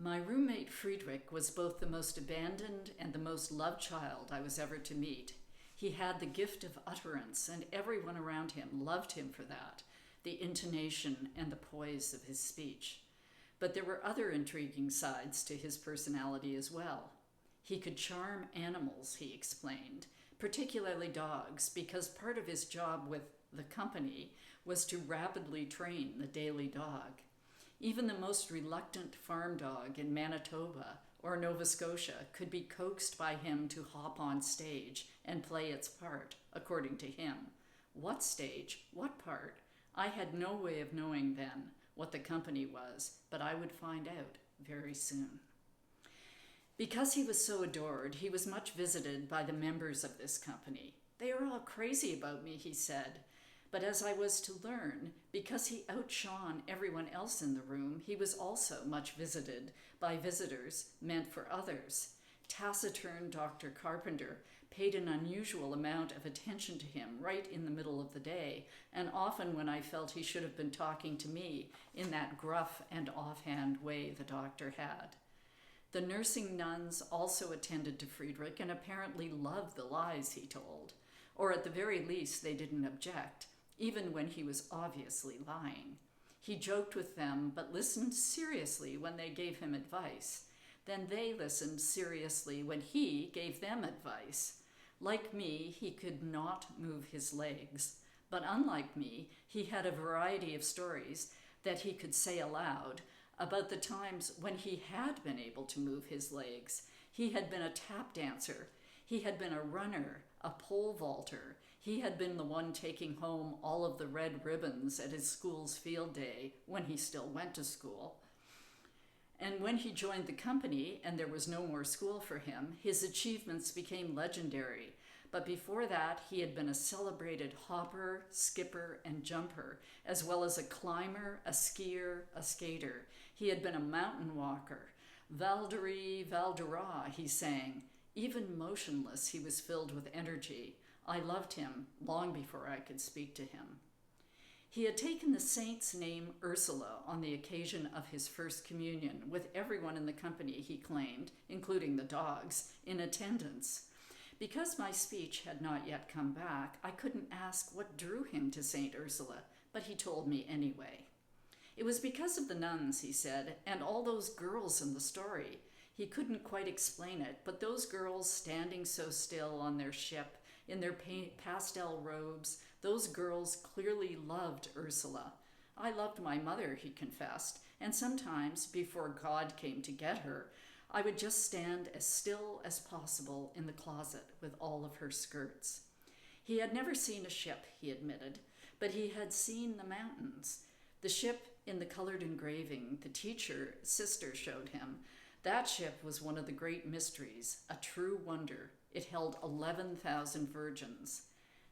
My roommate Friedrich was both the most abandoned and the most loved child I was ever to meet. He had the gift of utterance, and everyone around him loved him for that, the intonation and the poise of his speech. But there were other intriguing sides to his personality as well. He could charm animals, he explained, particularly dogs, because part of his job with the company was to rapidly train the daily dog. Even the most reluctant farm dog in Manitoba or Nova Scotia could be coaxed by him to hop on stage and play its part, according to him. What stage? What part? I had no way of knowing then what the company was, but I would find out very soon. Because he was so adored, he was much visited by the members of this company. They are all crazy about me, he said. But as I was to learn, because he outshone everyone else in the room, he was also much visited by visitors meant for others. Taciturn Dr. Carpenter paid an unusual amount of attention to him right in the middle of the day, and often when I felt he should have been talking to me in that gruff and offhand way the doctor had. The nursing nuns also attended to Friedrich and apparently loved the lies he told, or at the very least they didn't object, even when he was obviously lying. He joked with them, but listened seriously when they gave him advice. Then they listened seriously when he gave them advice. Like me, he could not move his legs, but unlike me, he had a variety of stories that he could say aloud about the times when he had been able to move his legs. He had been a tap dancer. He had been a runner, a pole vaulter. He had been the one taking home all of the red ribbons at his school's field day when he still went to school. And when he joined the company and there was no more school for him, his achievements became legendary. But before that, he had been a celebrated hopper, skipper, and jumper, as well as a climber, a skier, a skater. He had been a mountain walker. Valderie, Valdera, he sang. Even motionless, he was filled with energy. I loved him long before I could speak to him. He had taken the saint's name Ursula on the occasion of his first communion, with everyone in the company, he claimed, including the dogs, in attendance. Because my speech had not yet come back, I couldn't ask what drew him to Saint Ursula, but he told me anyway. It was because of the nuns, he said, and all those girls in the story. He couldn't quite explain it, but those girls standing so still on their ship, in their pastel robes, those girls clearly loved Ursula. I loved my mother, he confessed, and sometimes, before God came to get her, I would just stand as still as possible in the closet with all of her skirts. He had never seen a ship, he admitted, but he had seen the mountains. The ship in the colored engraving the sister showed him, that ship was one of the great mysteries, a true wonder. It held 11,000 virgins.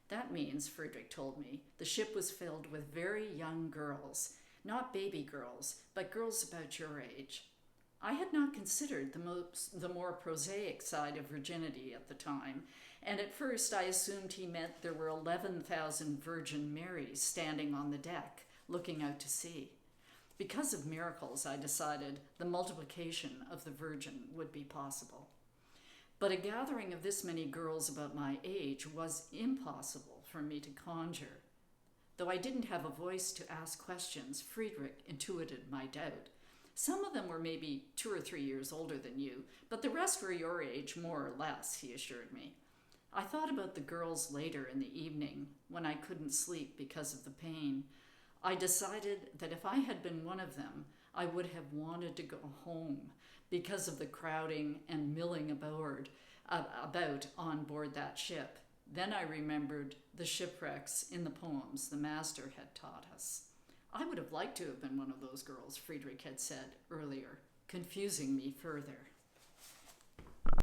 That means, Friedrich told me, the ship was filled with very young girls, not baby girls, but girls about your age. I had not considered the more prosaic side of virginity at the time, and at first I assumed he meant there were 11,000 Virgin Marys standing on the deck, looking out to sea. Because of miracles, I decided the multiplication of the Virgin would be possible. But a gathering of this many girls about my age was impossible for me to conjure. Though I didn't have a voice to ask questions, Friedrich intuited my doubt. Some of them were maybe 2 or 3 years older than you, but the rest were your age, more or less, he assured me. I thought about the girls later in the evening, when I couldn't sleep because of the pain. I decided that if I had been one of them, I would have wanted to go home because of the crowding and milling about on board that ship. Then I remembered the shipwrecks in the poems the master had taught us. I would have liked to have been one of those girls, Friedrich had said earlier, confusing me further.